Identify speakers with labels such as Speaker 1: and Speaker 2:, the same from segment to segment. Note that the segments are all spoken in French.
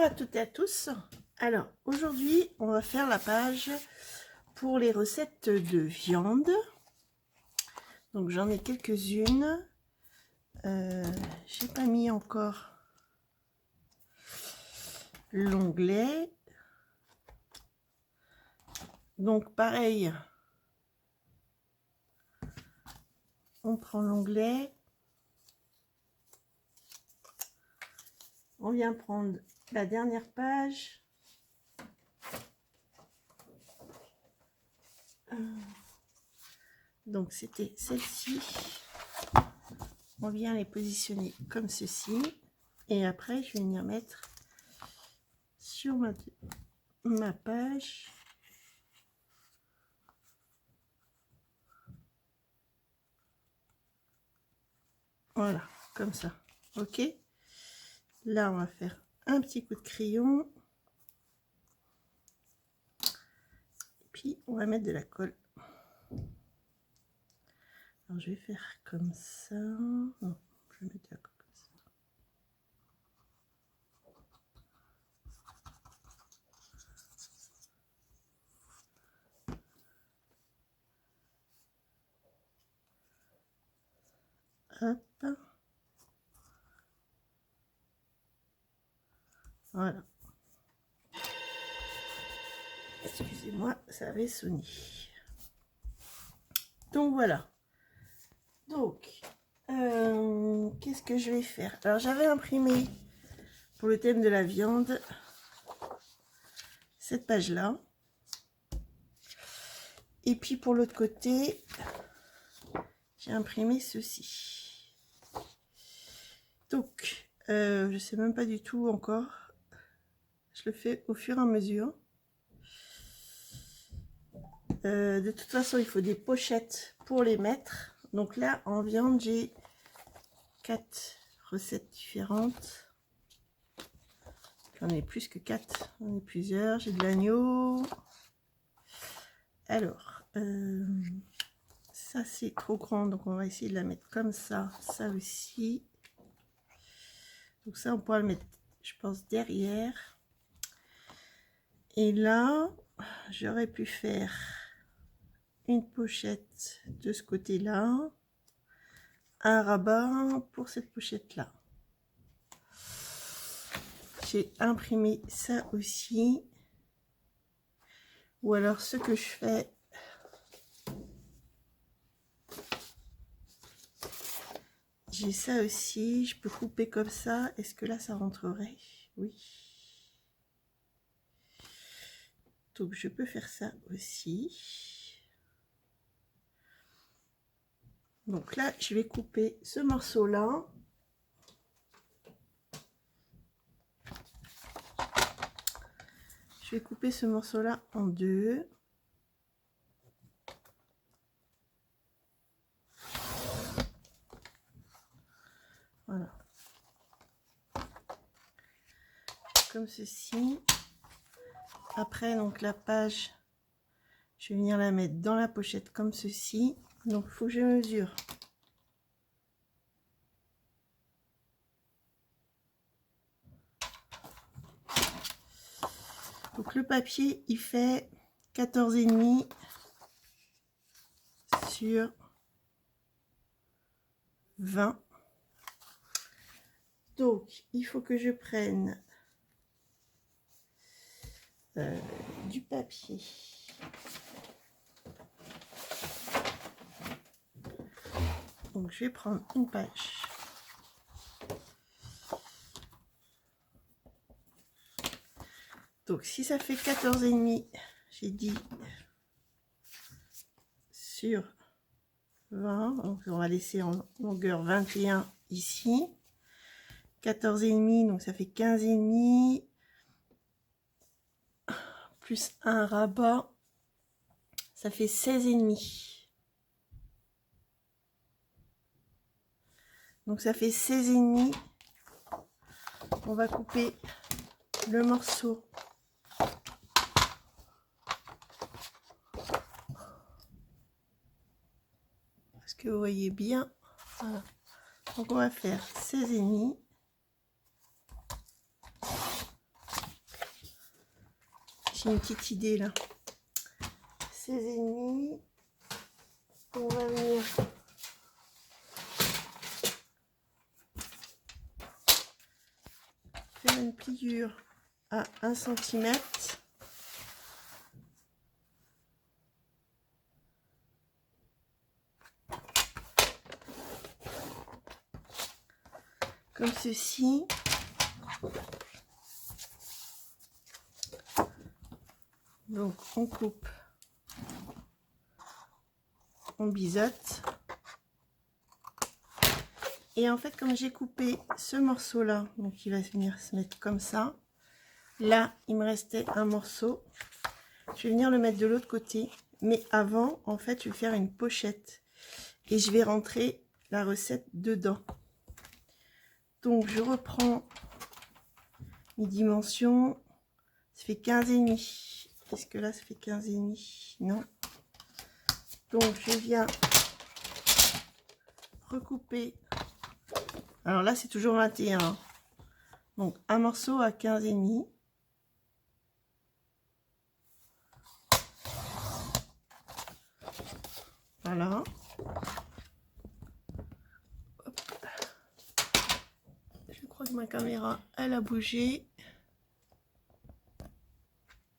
Speaker 1: à toutes et à tous. Alors aujourd'hui on va faire la page pour les recettes de viande. Donc j'en ai quelques-unes. J'ai pas mis encore l'onglet. Donc pareil, on prend l'onglet. On vient prendre la dernière page. Donc c'était celle-ci. On vient les positionner comme ceci. Et après, je vais venir mettre sur ma page. Voilà, comme ça. Ok. Là, on va faire un petit coup de crayon. Et puis, on va mettre de la colle. Alors, je vais faire comme ça. Non, je vais mettre de la colle comme ça. Hop. Voilà. Excusez-moi, ça avait sonné. Donc voilà. Donc, qu'est-ce que je vais faire? Alors, j'avais imprimé pour le thème de la viande cette page-là. Et puis pour l'autre côté, j'ai imprimé ceci. Donc, je sais même pas du tout encore. Je le fais au fur et à mesure. De toute façon, il faut des pochettes pour les mettre. Donc là, en viande, j'ai 4 recettes différentes. J'en ai plus que 4. J'en ai plusieurs. J'ai de l'agneau. Alors, ça c'est trop grand. Donc on va essayer de la mettre comme ça. Ça aussi. Donc ça, on pourra le mettre, je pense, derrière. Et là, j'aurais pu faire une pochette de ce côté-là, un rabat pour cette pochette-là. J'ai imprimé ça aussi. Ou alors ce que je fais, j'ai ça aussi, je peux couper comme ça. Est-ce que là, ça rentrerait? Oui. Donc, je peux faire ça aussi. Donc là, je vais couper ce morceau-là. Je vais couper ce morceau-là en deux. Voilà. Comme ceci. Après, donc la page, je vais venir la mettre dans la pochette comme ceci. Donc, il faut que je mesure. Donc, le papier, il fait 14,5 sur 20. Donc, il faut que je prenne du papier. Donc, je vais prendre une page. Donc, si ça fait 14,5, j'ai dit sur 20. Donc, on va laisser en longueur 21 ici. 14,5, donc ça fait 15,5. Plus un rabat, ça fait 16,5. Donc, ça fait 16,5. On va couper le morceau. Est-ce que vous voyez bien? Voilà. Donc on va faire 16,5. j'ai une petite idée là. 16,5. On va venir faire une pliure à 1 cm. Comme ceci. Donc on coupe, on biseaute. Et en fait, comme j'ai coupé ce morceau là, donc il va venir se mettre comme ça. Là, il me restait un morceau. Je vais venir le mettre de l'autre côté. Mais avant, en fait, je vais faire une pochette. Et je vais rentrer la recette dedans. Donc, je reprends mes dimensions. Ça fait 15,5. Est-ce que là, ça fait 15,5? Non. Donc, je viens recouper. Alors là, c'est toujours 21. Donc, un morceau à 15,5. Voilà. Hop. Je crois que ma caméra, elle a bougé.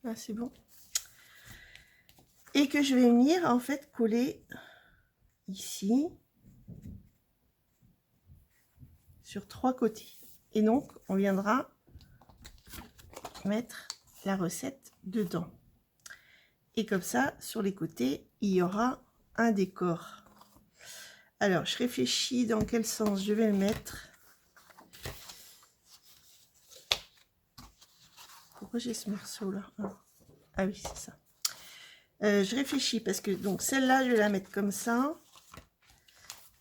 Speaker 1: Là, c'est bon. Et que je vais venir, en fait, coller ici. Sur 3 côtés. Et donc, on viendra mettre la recette dedans. Et comme ça, sur les côtés, il y aura un décor. Alors, je réfléchis dans quel sens je vais le mettre. Pourquoi j'ai ce morceau là? Ah oui, c'est ça. Je réfléchis parce que donc celle-là, je vais la mettre comme ça.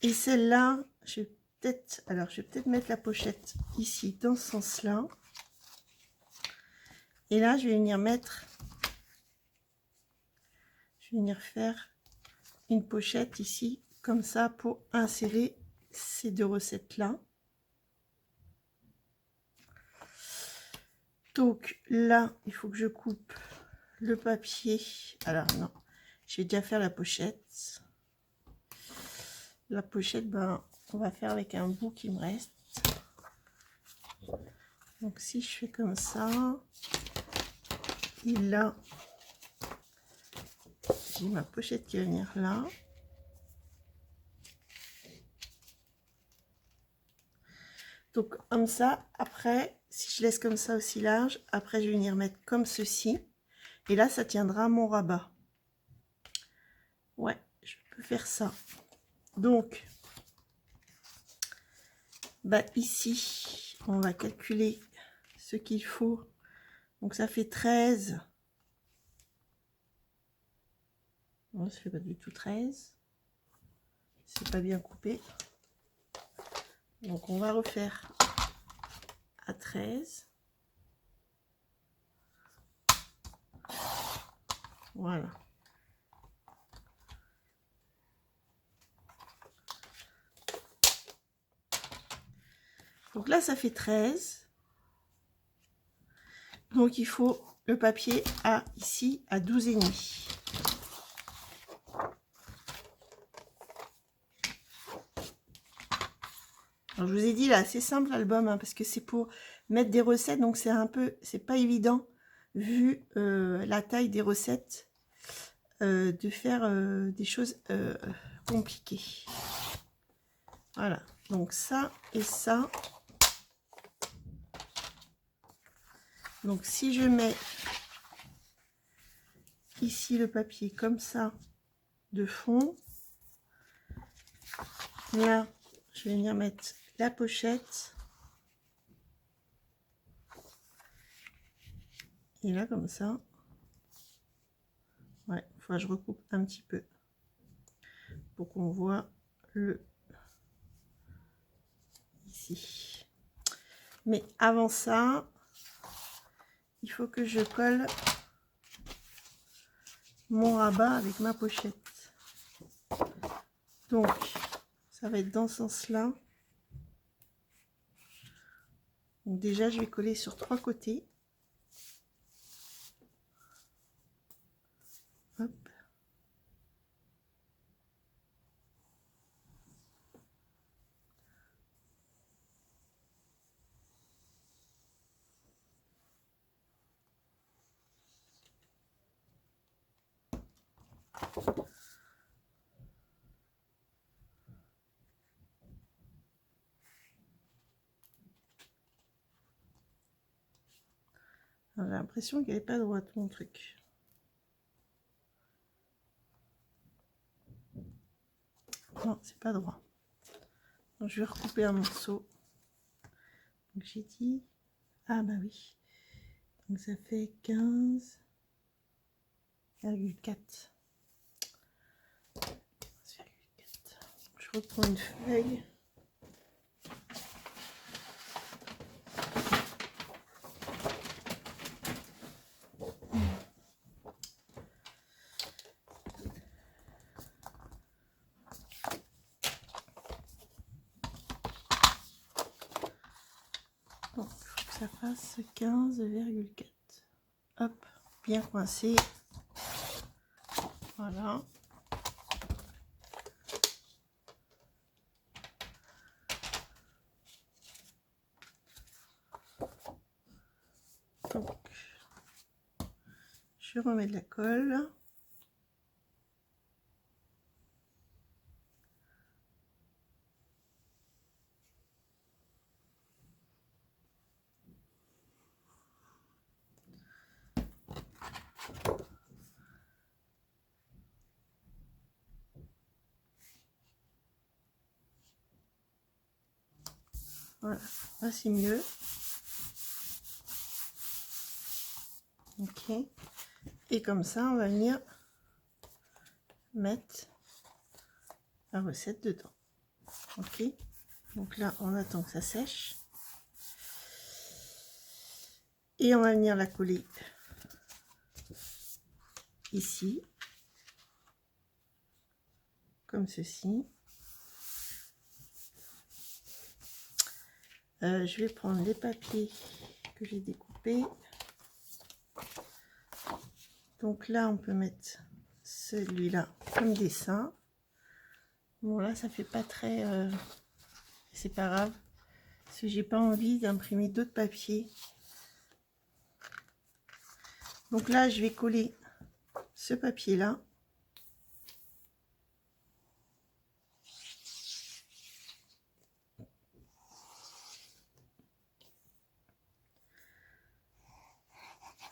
Speaker 1: Et celle-là, je vais peut-être mettre la pochette ici, dans ce sens-là. Et là, je vais venir mettre... Je vais venir faire une pochette ici, comme ça, pour insérer ces deux recettes-là. Donc là, il faut que je coupe le papier. Alors non, je vais déjà faire la pochette. La pochette, ben, on va faire avec un bout qui me reste. Donc si je fais comme ça, et là, j'ai ma pochette qui va venir là. Donc comme ça, après, si je laisse comme ça aussi large, après je vais venir mettre comme ceci. Et là, ça tiendra mon rabat. Ouais, je peux faire ça. Donc, bah ici, on va calculer ce qu'il faut. Donc ça fait 13. Non, ça fait pas du tout 13. C'est pas bien coupé. Donc on va refaire à 13. Voilà. Donc là, ça fait 13. Donc il faut le papier à ici à 12,5. Alors, je vous ai dit là, c'est simple l'album, hein, parce que c'est pour mettre des recettes, donc c'est un peu, c'est pas évident vu la taille des recettes de faire des choses compliquées. Voilà, donc ça et ça. Donc si je mets ici le papier comme ça de fond, là je vais venir mettre la pochette et là comme ça. Ouais, il faut que je recoupe un petit peu pour qu'on voit le ici. Mais avant ça, il faut que je colle mon rabat avec ma pochette. Donc, ça va être dans ce sens-là. Donc déjà, je vais coller sur 3 côtés. J'ai l'impression qu'elle n'est pas droite, mon truc. Non, c'est pas droit. Donc, je vais recouper un morceau. Donc, j'ai dit... Ah bah oui. Donc, ça fait 15,4. Je reprends une feuille. Bon, il faut que ça fasse 15,4. Hop, bien coincé. Voilà. Donc, je remets de la colle. Voilà, là c'est mieux. Ok. Et comme ça, on va venir mettre la recette dedans. Ok. Donc là, on attend que ça sèche. Et on va venir la coller ici. Comme ceci. Je vais prendre les papiers que j'ai découpés. Donc là, on peut mettre celui-là comme dessin. Bon, là, ça fait pas très... c'est pas grave. Parce que j'ai pas envie d'imprimer d'autres papiers. Donc là, je vais coller ce papier-là.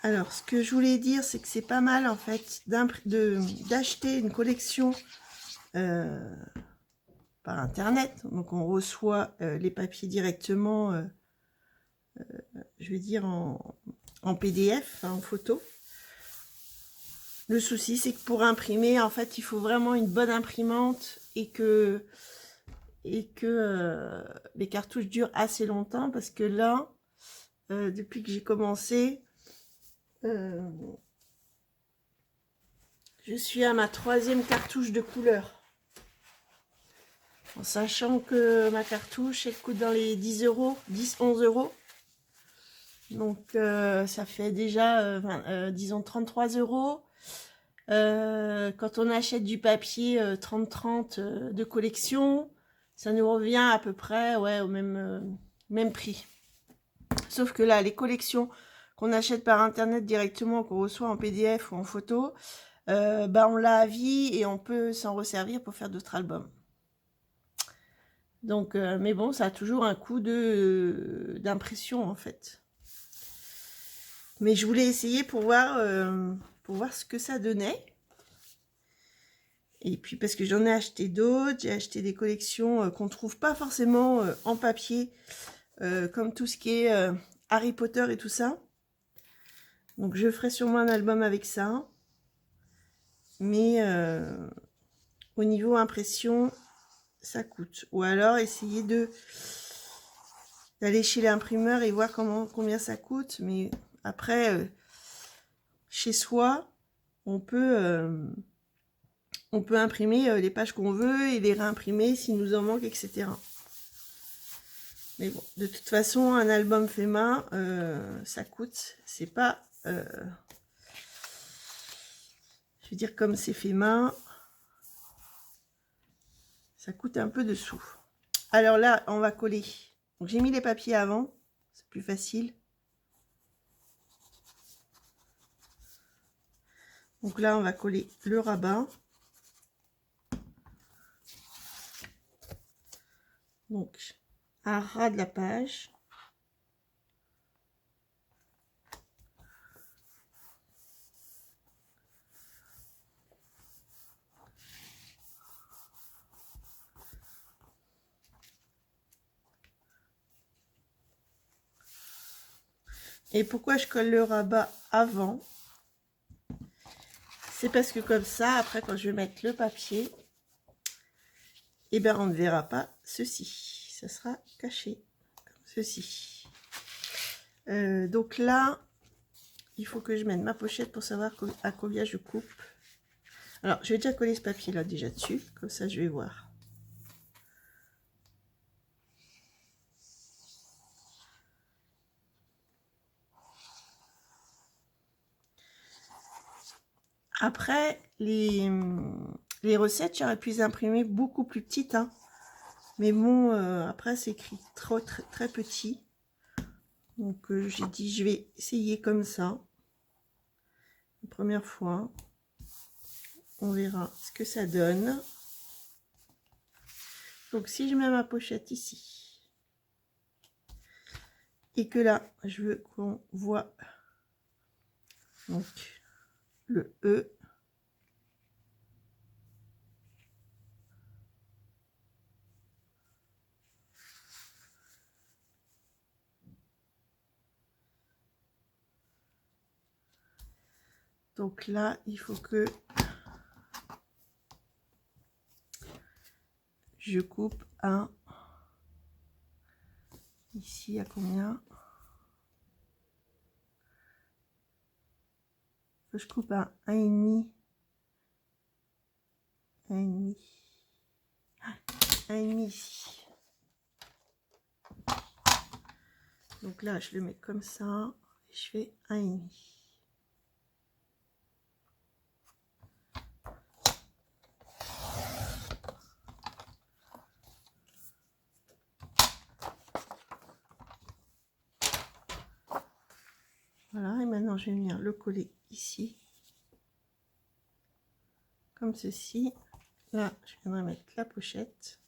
Speaker 1: Alors, ce que je voulais dire, c'est que c'est pas mal, en fait, d'acheter une collection par Internet. Donc, on reçoit les papiers directement, je vais dire, en PDF, en photo. Le souci, c'est que pour imprimer, en fait, il faut vraiment une bonne imprimante et que les cartouches durent assez longtemps. Parce que là, depuis que j'ai commencé... je suis à ma 3e cartouche de couleur. En sachant que ma cartouche, elle coûte dans les 10 euros, 10-11 euros. Donc, ça fait déjà, disons, 33 euros. Quand on achète du papier 30-30 de collection, ça nous revient à peu près ouais, au même prix. Sauf que là, les collections qu'on achète par Internet directement, qu'on reçoit en PDF ou en photo, on l'a à vie et on peut s'en resservir pour faire d'autres albums. Donc, mais bon, ça a toujours un coût d'impression en fait. Mais je voulais essayer pour voir ce que ça donnait. Et puis parce que j'en ai acheté d'autres, j'ai acheté des collections qu'on ne trouve pas forcément en papier, comme tout ce qui est Harry Potter et tout ça. Donc je ferai sûrement un album avec ça. Mais au niveau impression, ça coûte. Ou alors essayer d'aller chez l'imprimeur et voir combien ça coûte. Mais après, chez soi, on peut imprimer les pages qu'on veut et les réimprimer s'il nous en manque, etc. Mais bon, de toute façon, un album fait main, ça coûte. C'est pas... je veux dire, comme c'est fait main, ça coûte un peu de sous. Alors là, on va coller. Donc j'ai mis les papiers avant, c'est plus facile. Donc là, on va coller le rabat. Donc, à ras de la page. Et pourquoi je colle le rabat avant? C'est parce que comme ça, après, quand je vais mettre le papier, eh ben, on ne verra pas ceci. Ça sera caché, comme ceci. Donc là, il faut que je mette ma pochette pour savoir à combien je coupe. Alors, je vais déjà coller ce papier-là déjà dessus. Comme ça, je vais voir. Après, les recettes, j'aurais pu les imprimer beaucoup plus petites. Hein. Mais bon, après, c'est écrit très petit. Donc, j'ai dit, je vais essayer comme ça. La première fois. On verra ce que ça donne. Donc, si je mets ma pochette ici. Et que là, je veux qu'on voit donc le E. Donc là, il faut que je coupe un. Ici, à combien? Je coupe un 1,5. 1,5. 1,5 ici. Donc là, je le mets comme ça. Et je fais 1,5. Voilà, et maintenant je vais venir le coller ici. Comme ceci. Là, je viendrai mettre la pochette.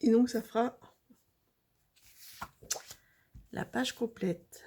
Speaker 1: Et donc, ça fera la page complète.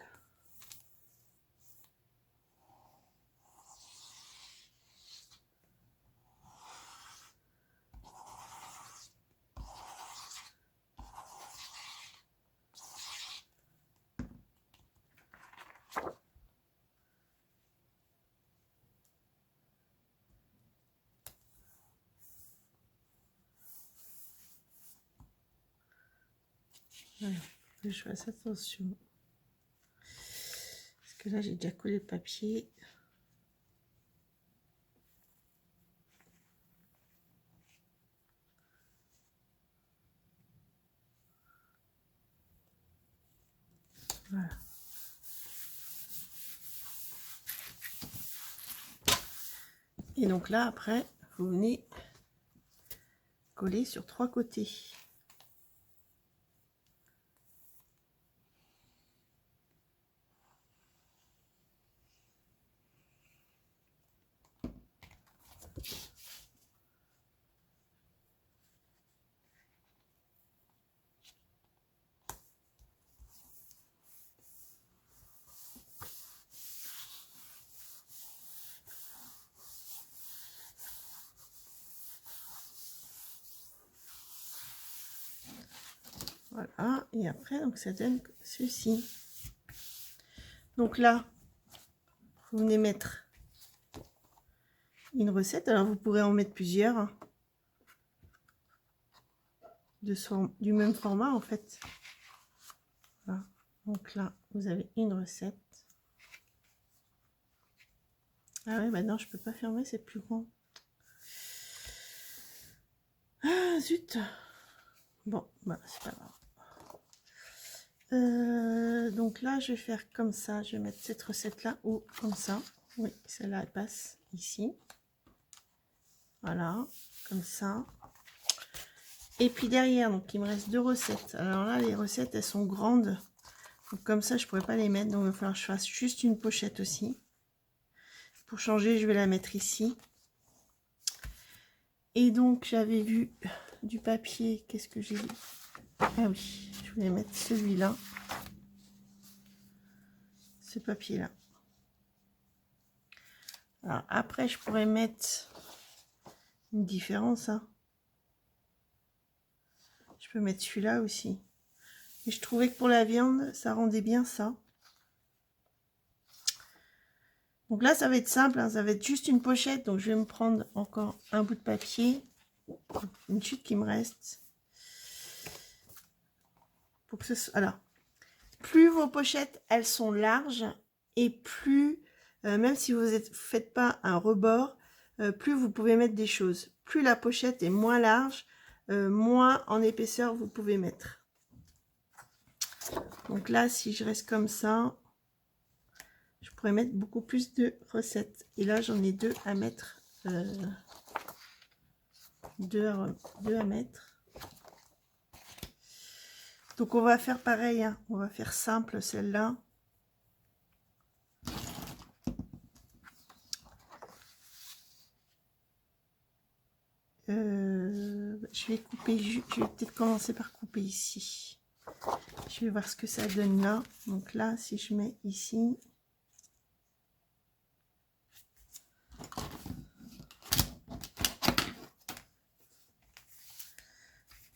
Speaker 1: Voilà, que je fasse attention. Parce que là, j'ai déjà collé le papier. Voilà. Et donc là, après, vous venez coller sur 3 côtés. Voilà, et après, donc ça donne ceci. Donc là, vous venez mettre une recette. Alors, vous pourrez en mettre plusieurs. Hein, du même format, en fait. Voilà. Donc là, vous avez une recette. Ah ouais, bah non, je peux pas fermer, c'est plus grand. Ah, zut. Bon, bah, c'est pas grave. Donc là, je vais faire comme ça. Je vais mettre cette recette-là ou comme ça. Oui, celle-là, elle passe ici. Voilà, comme ça. Et puis derrière, donc il me reste 2 recettes. Alors là, les recettes, elles sont grandes. Donc comme ça, je pourrais pas les mettre. Donc il va falloir que je fasse juste une pochette aussi. Pour changer, je vais la mettre ici. Et donc, j'avais vu du papier. Qu'est-ce que j'ai vu? Ah oui, je voulais mettre celui-là. Ce papier-là. Alors, après, je pourrais mettre une différence. Hein. Je peux mettre celui-là aussi. Et je trouvais que pour la viande, ça rendait bien ça. Donc là, ça va être simple. Hein, ça va être juste une pochette. Donc, je vais me prendre encore un bout de papier. Une chute qui me reste. Pour que ce soit... Alors, plus vos pochettes, elles sont larges. Et plus, même si vous ne faites pas un rebord, plus vous pouvez mettre des choses. Plus la pochette est moins large, moins en épaisseur vous pouvez mettre. Donc là, si je reste comme ça, je pourrais mettre beaucoup plus de recettes. Et là, j'en ai deux à mettre. Deux à mettre. Donc, on va faire pareil. Hein. On va faire simple, celle-là. Je vais couper. Je vais peut-être commencer par couper ici. Je vais voir ce que ça donne là. Donc là, si je mets ici...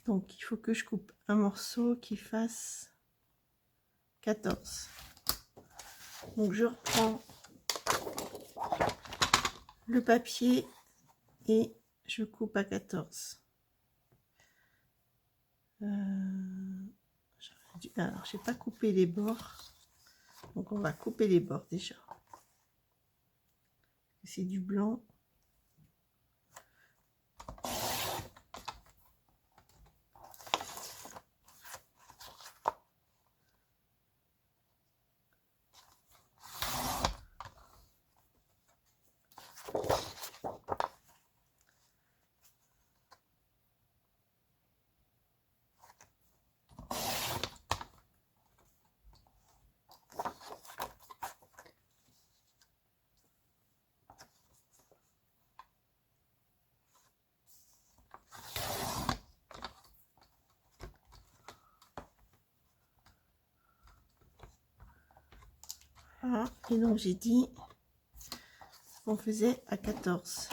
Speaker 1: Donc, il faut que je coupe un morceau qui fasse 14. Donc, je reprends le papier et je coupe à 14. Alors, je n'ai pas coupé les bords. Donc, on va couper les bords déjà. C'est du blanc. Voilà. Et donc, j'ai dit qu'on faisait à 14.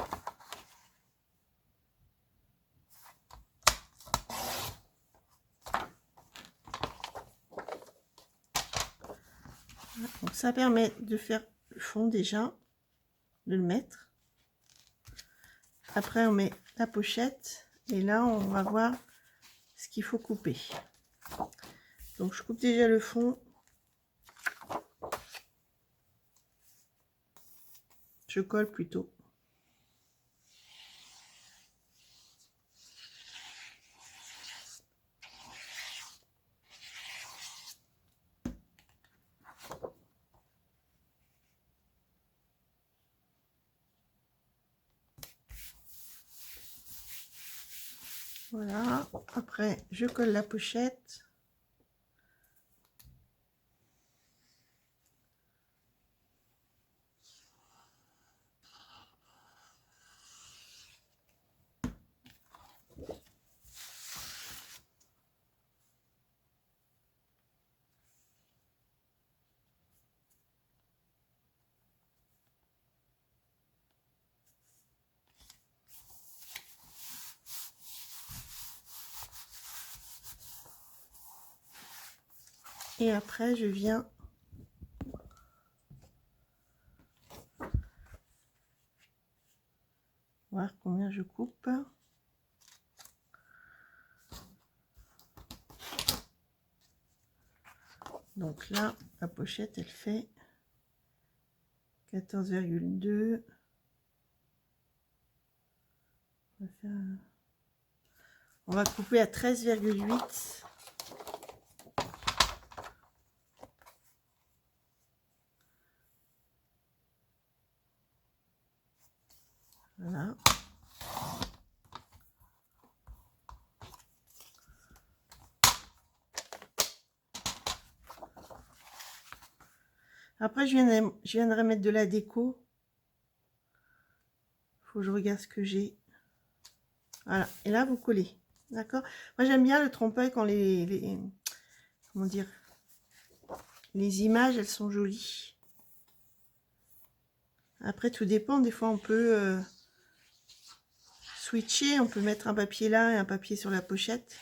Speaker 1: Donc ça permet de faire le fond déjà, de le mettre. Après on met la pochette et là on va voir ce qu'il faut couper. Donc je coupe déjà le fond. Je colle plutôt. Voilà, après je colle la pochette. Et après je viens voir combien je coupe. Donc là, la pochette, elle fait 14,2. On va couper à 13,8. Voilà. Après, je viendrai mettre de la déco. faut que je regarde ce que j'ai. Voilà, et là vous collez, d'accord. Moi j'aime bien le trompe-l'œil quand comment dire, les images elles sont jolies. Après tout dépend, des fois on peut switcher, on peut mettre un papier là et un papier sur la pochette.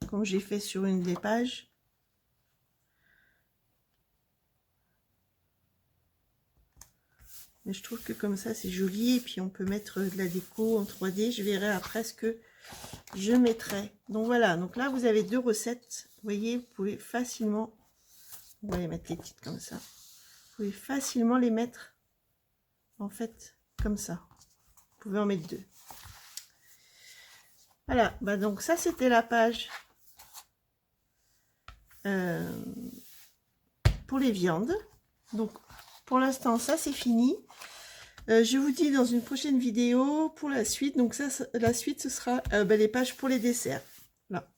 Speaker 1: Comme j'ai fait sur une des pages. Mais je trouve que comme ça c'est joli, et puis on peut mettre de la déco en 3D. Je verrai après ce que je mettrai. Donc voilà, donc là vous avez deux recettes. Vous voyez, vous pouvez facilement, on va les mettre les petites comme ça. Vous pouvez facilement les mettre en fait comme ça. Vous pouvez en mettre deux. Voilà, bah donc ça c'était la page pour les viandes. Donc pour l'instant ça c'est fini. Je vous dis dans une prochaine vidéo pour la suite. Donc ça, la suite ce sera les pages pour les desserts. Là.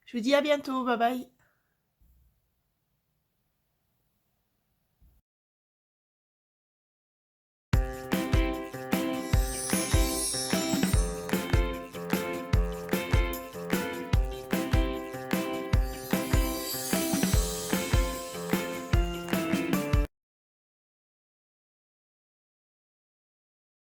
Speaker 1: Je vous dis à bientôt, bye bye.